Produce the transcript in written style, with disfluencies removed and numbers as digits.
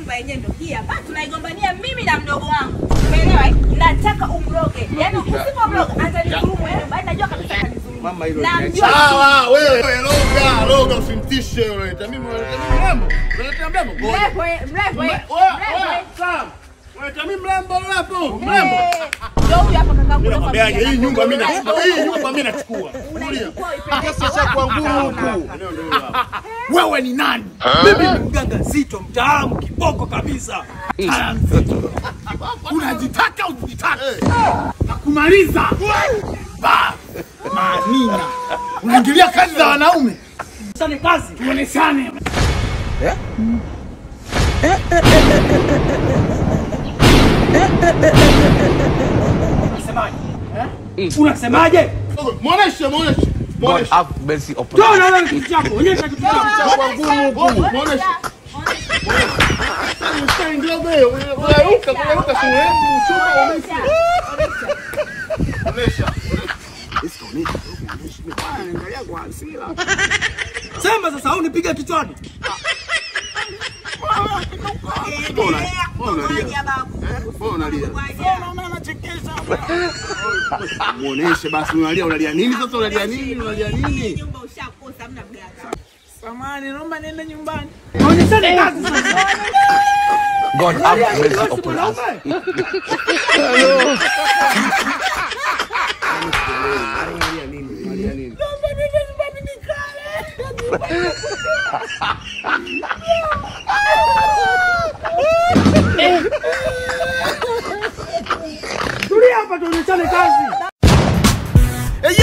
ratiba yenyewe ndio hii hapa. Tunaigombania mimi na mdogo wangu. Umeelewa? Nataka umloge. Yaani usipomloga atanidhulumu wewe. Bali najua kabisa atanidhulumu. Mama hilo. Sawa, wewe loga usimtishe yule. Mimi mrembo. Unaleta mrembo. Mrembo. Sawa. Unaleta mimi mrembo hapo. Mrembo. Ndio huyu hapa kakaangu. Nakwambia hii nyumba mimi nachukua. Hii nyumba mimi nachukua. Kesa cha kwa ngumu huku. Wewe ni nani? Mimi ni mganga Zito, mtaalamu kiboko kabisa. Unajitaka ujitaka. Nakumaliza. Manina. Unaingilia kazi za wanaume. Sasa kazi. Tuoneshane. Unasemaje? Unasemaje? Muoneshe. God have mercy upon us. Toa kitu chako. Onyesha kitu chako. Kwa ngumu huku. Muoneshe. Unaingia wewe. Unairuka sehemu chupa umeisha. Onesha. Angalia kwa hasira. Sema sasa au nipige kichwani? Muoneshe basi unalia nini sasa unalia nini? Nyumba ushakosa hamna mganga. Samahani, naomba niende nyumbani. Onyeshane kazi sasa. God have mercy upon us. Tulia hapa tuonyeshane kazi. Hey,